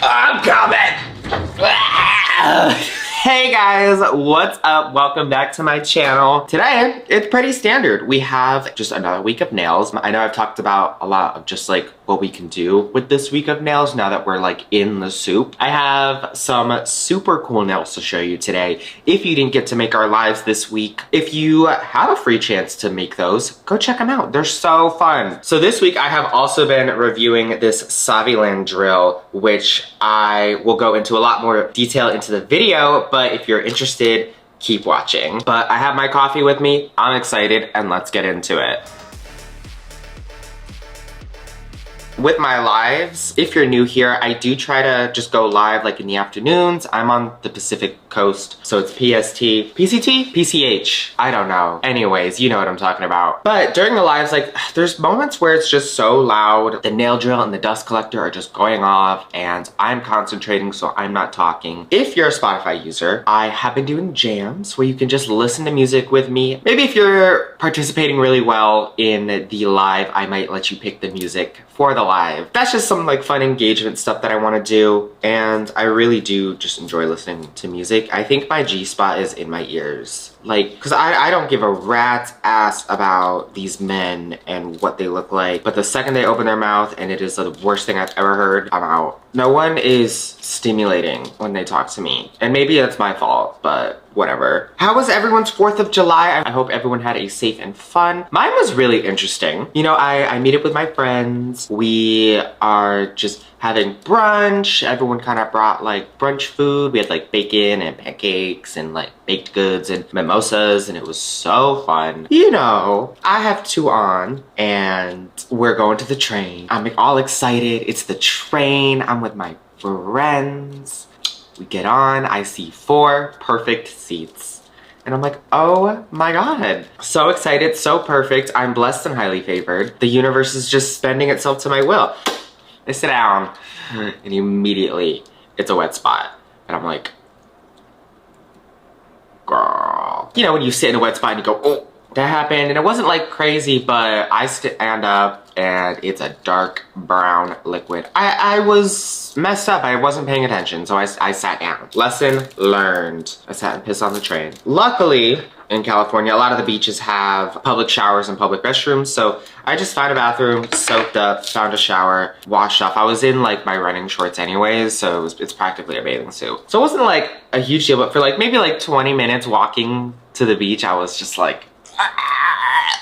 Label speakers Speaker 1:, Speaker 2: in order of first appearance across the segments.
Speaker 1: I'm coming! Hey guys, what's up? Welcome back to my channel. Today, it's pretty standard. We have just another week of nails. I know I've talked about a lot of just like what we can do with this week of nails now that we're like in the soup. I have some super cool nails to show you today. If you didn't get to make our lives this week, if you have a free chance to make those, go check them out. They're so fun. So this week I have also been reviewing this Saviland drill, which I will go into a lot more detail into the video, but if you're interested, keep watching. But I have my coffee with me, I'm excited, and let's get into it. With my lives, if you're new here, I do try to just go live like in the afternoons. I'm on the Pacific Coast, so it's PST, PCT, PCH, I don't know. Anyways, you know what I'm talking about. But during the lives, like there's moments where it's just so loud. The nail drill and the dust collector are just going off and I'm concentrating, so I'm not talking. If you're a Spotify user, I have been doing jams where you can just listen to music with me. Maybe if you're participating really well in the live, I might let you pick the music for the live. That's just some like fun engagement stuff that I want to do, and I really do just enjoy listening to music. I think my G-spot is in my ears. Like, because I don't give a rat's ass about these men and what they look like, but the second they open their mouth and it is the worst thing I've ever heard, I'm out. No one is stimulating when they talk to me. And maybe that's my fault, but whatever. How was everyone's 4th of July? I hope everyone had a safe and fun. Mine was really interesting. You know, I meet up with my friends. We are just having brunch. Everyone kind of brought like brunch food. We had like bacon and pancakes and like baked goods and mimosas, and it was so fun. You know, I have 2 on and we're going to the train. I'm all excited. It's the train. I'm with my friends. We get on, I see 4 perfect seats. And I'm like, oh my God. So excited, so perfect. I'm blessed and highly favored. The universe is just spending itself to my will. I sit down and immediately it's a wet spot. And I'm like, girl. You know, when you sit in a wet spot and you go, oh, that happened. And it wasn't like crazy, but I stand up and it's a dark brown liquid. I was messed up. I wasn't paying attention, so I sat down. Lesson learned. I sat and pissed on the train. Luckily, in California, a lot of the beaches have public showers and public restrooms, so I just found a bathroom, soaked up, found a shower, washed off. I was in like my running shorts anyways, so it's practically a bathing suit. So it wasn't like a huge deal, but for like maybe like 20 minutes walking to the beach, I was just like,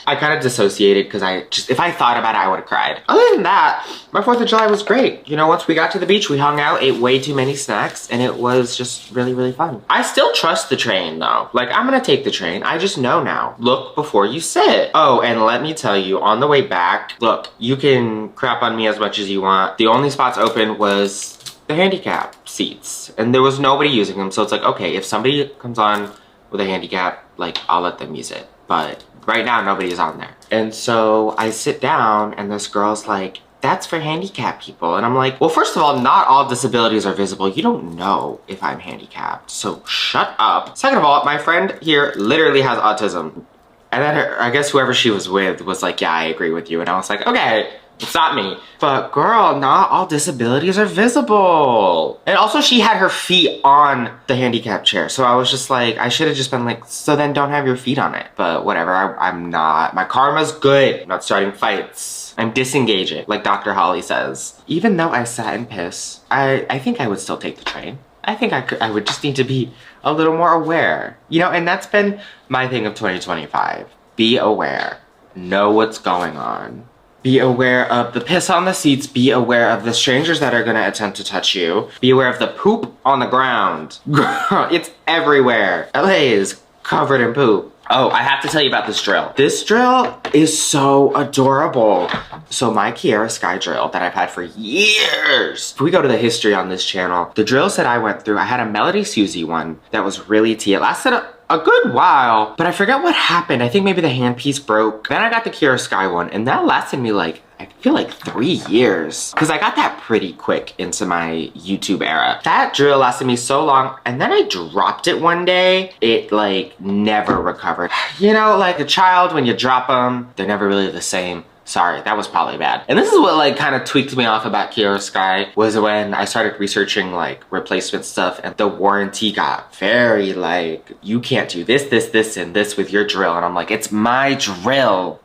Speaker 1: I kind of dissociated because if I thought about it, I would have cried. Other than that, my 4th of July was great. You know, once we got to the beach, we hung out, ate way too many snacks, and it was just really, really fun. I still trust the train though. Like, I'm gonna take the train. I just know now. Look before you sit. Oh, and let me tell you, on the way back, look, you can crap on me as much as you want. The only spots open was the handicap seats, and there was nobody using them. So it's like, okay, if somebody comes on with a handicap, like, I'll let them use it. But right now, nobody is on there. And so I sit down and this girl's like, that's for handicapped people. And I'm like, well, first of all, not all disabilities are visible. You don't know if I'm handicapped, so shut up. Second of all, my friend here literally has autism. And then I guess whoever she was with was like, yeah, I agree with you. And I was like, okay, it's not me. But girl, not all disabilities are visible. And also she had her feet on the handicap chair. So I was just like, I should have just been like, so then don't have your feet on it. But whatever, I'm not. My karma's good. I'm not starting fights. I'm disengaging, like Dr. Holly says. Even though I sat and pissed, I think I would still take the train. I think I would just need to be a little more aware. You know, and that's been my thing of 2025. Be aware. Know what's going on. Be aware of the piss on the seats. Be aware of the strangers that are gonna attempt to touch you. Be aware of the poop on the ground. Girl, it's everywhere. LA is covered in poop. Oh, I have to tell you about this drill. This drill is so adorable. So my Kiara Sky drill that I've had for years. If we go to the history on this channel, the drills that I went through, I had a Melody Susie one that was really tea. It lasted a good while, but I forgot what happened. I think maybe the handpiece broke. Then I got the Kiara Sky one, and that lasted me like, I feel like 3 years. Because I got that pretty quick into my YouTube era. That drill lasted me so long, and then I dropped it one day. It like never recovered. You know, like a child, when you drop them, they're never really the same. Sorry, that was probably bad. And this is what like kind of tweaked me off about Sky was when I started researching like replacement stuff and the warranty got very like, you can't do this, this, this, and this with your drill. And I'm like, it's my drill.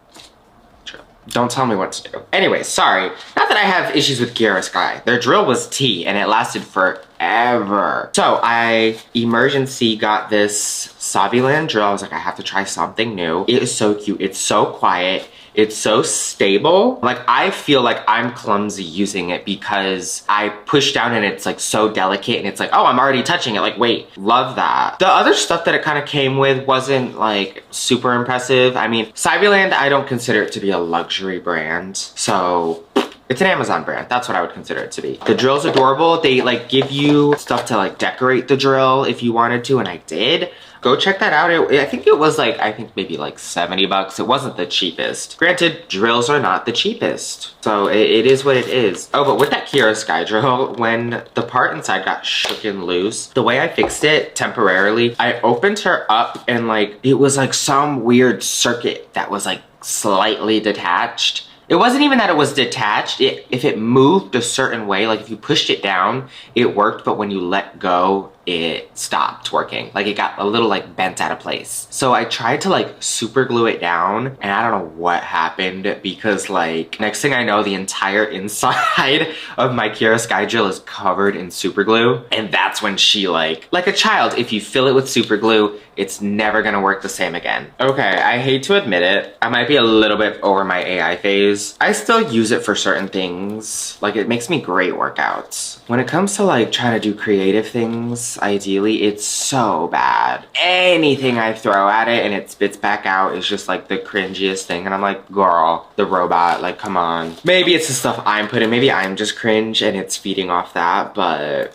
Speaker 1: Don't tell me what to do. Anyway, sorry. Not that I have issues with Sky. Their drill was T and it lasted forever. So I emergency got this Saviland drill. I was like, I have to try something new. It is so cute. It's so quiet. It's so stable. Like, I feel like I'm clumsy using it because I push down and it's like so delicate and it's like, oh, I'm already touching it. Like, wait, love that. The other stuff that it kind of came with wasn't like super impressive. I mean, Saviland, I don't consider it to be a luxury brand. So it's an Amazon brand. That's what I would consider it to be. The drill's adorable. They like give you stuff to like decorate the drill if you wanted to, and I did. Go check that out. I think it was like, I think maybe like 70 bucks. It wasn't the cheapest. Granted, drills are not the cheapest. So it is what it is. Oh, but with that Sky drill, when the part inside got shooken loose, the way I fixed it temporarily, I opened her up and like, it was like some weird circuit that was like slightly detached. It wasn't even that it was detached. If it moved a certain way, like if you pushed it down, it worked, but when you let go, it stopped working. Like it got a little like bent out of place. So I tried to like super glue it down and I don't know what happened because like next thing I know, the entire inside of my Sky drill is covered in super glue. And that's when she like a child, if you fill it with super glue, it's never gonna work the same again. Okay, I hate to admit it. I might be a little bit over my AI phase. I still use it for certain things. Like it makes me great workouts. When it comes to like trying to do creative things, ideally, it's so bad. Anything I throw at it and it spits back out is just like the cringiest thing. And I'm like, girl, the robot, like, come on. Maybe it's the stuff I'm putting, maybe I'm just cringe and it's feeding off that, but...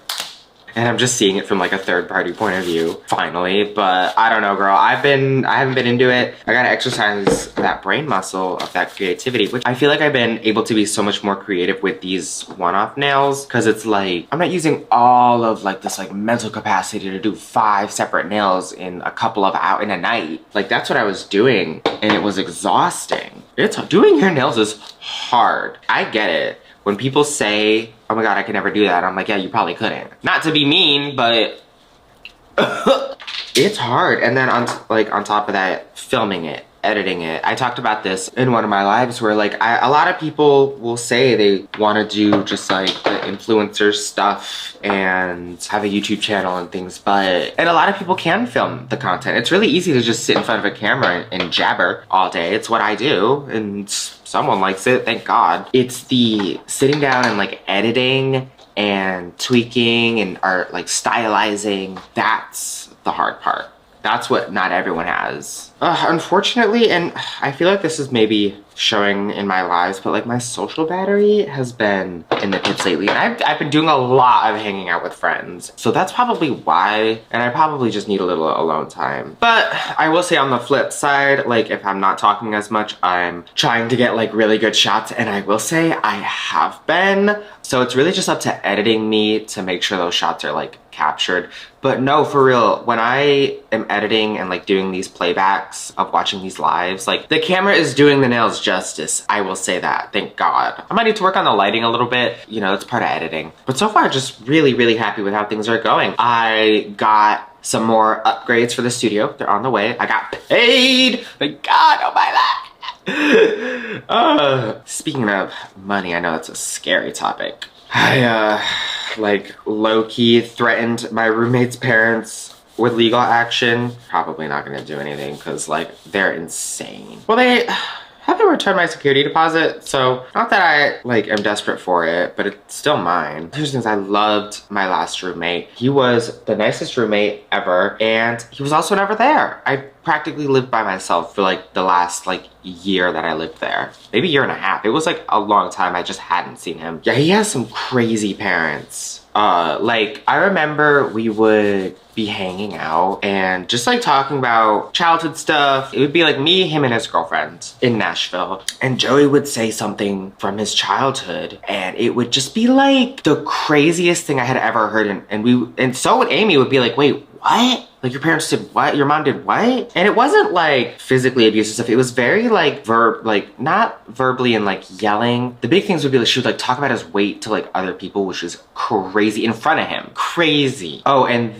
Speaker 1: And I'm just seeing it from like a third party point of view, finally. But I don't know, girl. I haven't been into it. I gotta exercise that brain muscle of that creativity, which I feel like I've been able to be so much more creative with these one-off nails. Cause it's like, I'm not using all of like this like mental capacity to do 5 separate nails in a couple of hours in a night. Like that's what I was doing and it was exhausting. Doing your nails is hard. I get it. When people say, oh my God, I could never do that, I'm like, yeah, you probably couldn't. Not to be mean, but it's hard. And then on top of that, filming it, editing it. I talked about this in one of my lives where like a lot of people will say they want to do just like the influencer stuff and have a YouTube channel and things, and a lot of people can film the content. It's really easy to just sit in front of a camera and jabber all day. It's what I do and someone likes it, thank God. It's the sitting down and like editing and tweaking and art, like stylizing, that's the hard part. That's what not everyone has. Unfortunately, and I feel like this is maybe showing in my lives, but like my social battery has been in the pits lately. And I've been doing a lot of hanging out with friends. So that's probably why, and I probably just need a little alone time. But I will say on the flip side, like if I'm not talking as much, I'm trying to get like really good shots, and I will say I have been. So it's really just up to editing me to make sure those shots are like captured. But no, for real, when I am editing and like doing these playbacks of watching these lives, like the camera is doing the nails justice. I will say that, thank God. I might need to work on the lighting a little bit, you know, it's part of editing. But so far, just really, really happy with how things are going. I got some more upgrades for the studio. They're on the way. I got paid. Thank God, oh my God. Speaking of money, I know that's a scary topic. I like low-key threatened my roommate's parents with legal action. Probably not gonna do anything because like they're insane. Well, they haven't returned my security deposit, so not that I like am desperate for it, but it's still mine. Here's the things, I loved my last roommate. He was the nicest roommate ever, and he was also never there. I practically lived by myself for like the last like year that I lived there. Maybe a year and a half. It was like a long time. I just hadn't seen him. Yeah, he has some crazy parents. Like I remember we would be hanging out and just like talking about childhood stuff. It would be like me, him, and his girlfriend in Nashville. And Joey would say something from his childhood and it would just be like the craziest thing I had ever heard. And so would Amy would be like, wait, what? Like, your parents did what? Your mom did what? And it wasn't like physically abusive stuff. It was very like not verbally and like yelling. The big things would be like, she would like talk about his weight to like other people, which was crazy, in front of him. Crazy. Oh, and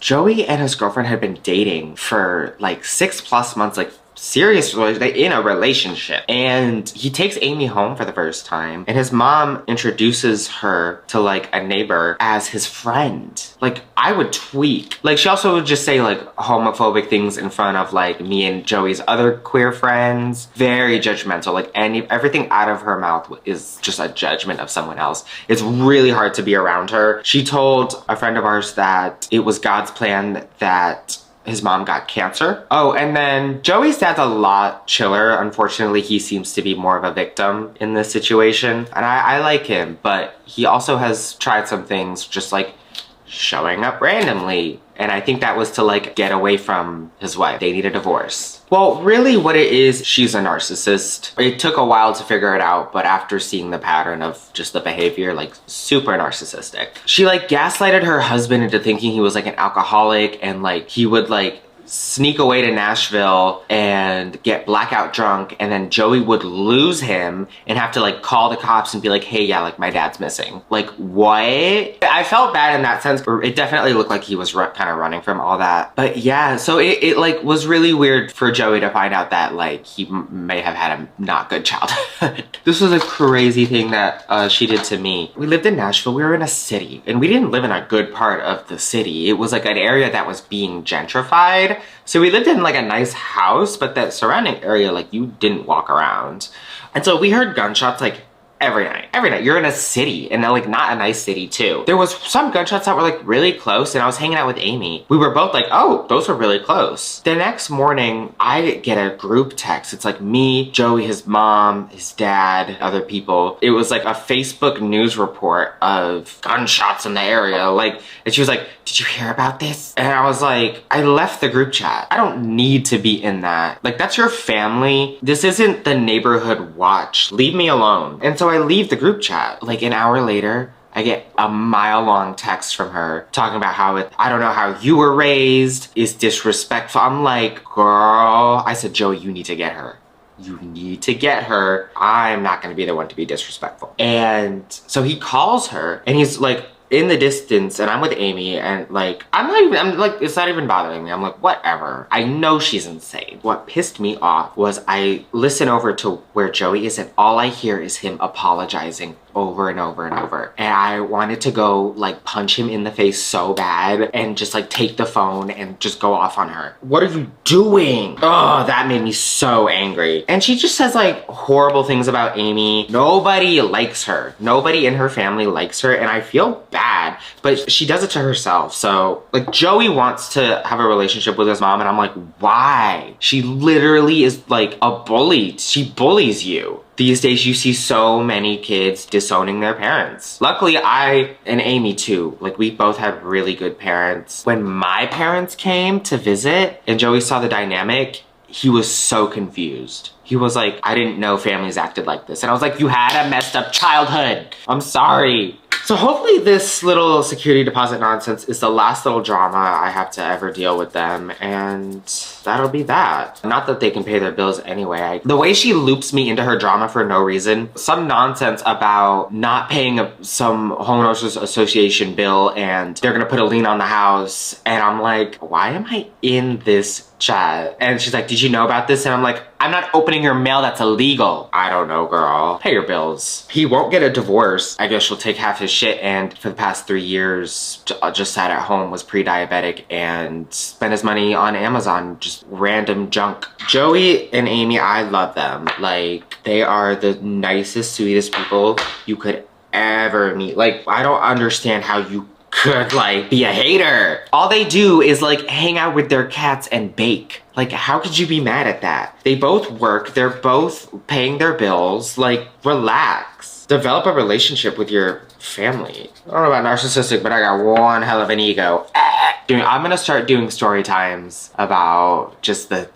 Speaker 1: Joey and his girlfriend had been dating for like 6+ months, like serious, in a relationship. And he takes Amy home for the first time, and his mom introduces her to like a neighbor as his friend. Like, I would tweak. Like, she also would just say like homophobic things in front of like me and Joey's other queer friends. Very judgmental. Like, everything out of her mouth is just a judgment of someone else. It's really hard to be around her. She told a friend of ours that it was God's plan that his mom got cancer. Oh, and then Joey's dad's a lot chiller. Unfortunately, he seems to be more of a victim in this situation. And I like him, but he also has tried some things, just like showing up randomly. And I think that was to like get away from his wife. They need a divorce. Well, really what it is, she's a narcissist. It took a while to figure it out, but after seeing the pattern of just the behavior, like super narcissistic. She like gaslighted her husband into thinking he was like an alcoholic, and like he would like sneak away to Nashville and get blackout drunk, and then Joey would lose him and have to like call the cops and be like, hey, yeah, like my dad's missing. Like, what? I felt bad in that sense. It definitely looked like he was kind of running from all that. But yeah, so it like was really weird for Joey to find out that like he may have had a not good childhood. This was a crazy thing that she did to me. We lived in Nashville. We were in a city, and we didn't live in a good part of the city. It was like an area that was being gentrified. So we lived in like a nice house, but that surrounding area, like you didn't walk around. And so we heard gunshots like every night. You're in a city, and like not a nice city too. There was some gunshots that were like really close, and I was hanging out with Amy. We were both like, oh, those were really close. The next morning, I get a group text. It's like me, Joey, his mom, his dad, other people. It was like a Facebook news report of gunshots in the area. Like, and she was like, did you hear about this? And I was like, I left the group chat. I don't need to be in that. Like, that's your family. This isn't the neighborhood watch. Leave me alone. And so I leave the group chat. Like an hour later, I get a mile-long text from her talking about how I don't know how you were raised, is disrespectful. I'm like, girl, I said, Joey, you need to get her. You need to get her. I'm not gonna be the one to be disrespectful. And so he calls her, and he's like, in the distance, and I'm with Amy, and like, I'm like, it's not even bothering me. I'm like, whatever. I know she's insane. What pissed me off was I listen over to where Joey is, and all I hear is him apologizing over and over and over. And I wanted to go like punch him in the face so bad and just like take the phone and just go off on her. What are you doing? Oh, that made me so angry. And she just says like horrible things about Amy. Nobody likes her. Nobody in her family likes her, and I feel bad, but she does it to herself. So like, Joey wants to have a relationship with his mom, and I'm like, why? She literally is like a bully. She bullies you. These days, you see so many kids disowning their parents. Luckily, I and Amy too, like we both had really good parents. When my parents came to visit and Joey saw the dynamic, he was so confused. He was like, I didn't know families acted like this. And I was like, you had a messed up childhood. I'm sorry. So hopefully this little security deposit nonsense is the last little drama I have to ever deal with them, and that'll be that. Not that they can pay their bills anyway. The way she loops me into her drama for no reason, some nonsense about not paying some homeowners association bill and they're gonna put a lien on the house, and I'm like, why am I in this chat? And she's like, did you know about this? And I'm like, I'm not opening your mail, that's illegal. I don't know, girl. Pay your bills. He won't get a divorce. I guess she'll take half his shit, and for the past 3 years, just sat at home, was pre-diabetic, and spent his money on Amazon, just random junk. Joey and Amy, I love them. Like, they are the nicest, sweetest people you could ever meet. Like, I don't understand how you could like be a hater. All they do is like hang out with their cats and bake. Like, how could you be mad at that? They both work, they're both paying their bills. Like, relax. Develop a relationship with your family. I don't know about narcissistic, but I got one hell of an ego. I'm gonna start doing story times about just the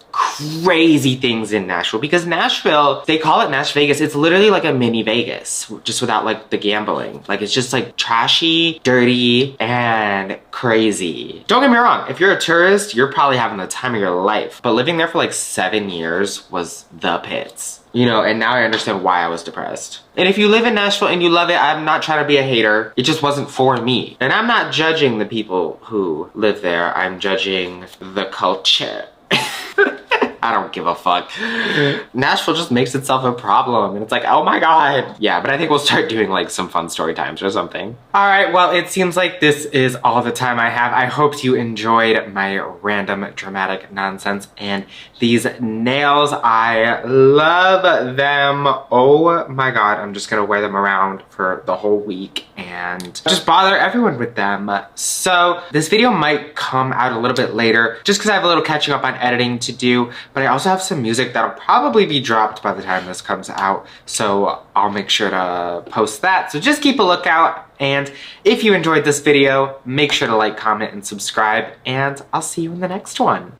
Speaker 1: crazy things in Nashville, because Nashville, they call it Nash Vegas. It's literally like a mini Vegas, just without like the gambling. Like it's just like trashy, dirty, and crazy. Don't get me wrong, if you're a tourist, you're probably having the time of your life. But living there for like 7 years was the pits. You know, and now I understand why I was depressed. And if you live in Nashville and you love it, I'm not trying to be a hater. It just wasn't for me. And I'm not judging the people who live there. I'm judging the culture. I don't give a fuck. Nashville just makes itself a problem, and it's like, oh my god. Yeah, but I think we'll start doing like some fun story times or something. All right, well, it seems like this is all the time I have. I hope you enjoyed my random dramatic nonsense and these nails. I love them. Oh my god, I'm just gonna wear them around for the whole week and just bother everyone with them. So this video might come out a little bit later just because I have a little catching up on editing to do, but I also have some music that'll probably be dropped by the time this comes out, so I'll make sure to post that. So just keep a lookout, and if you enjoyed this video, make sure to like, comment, and subscribe, and I'll see you in the next one.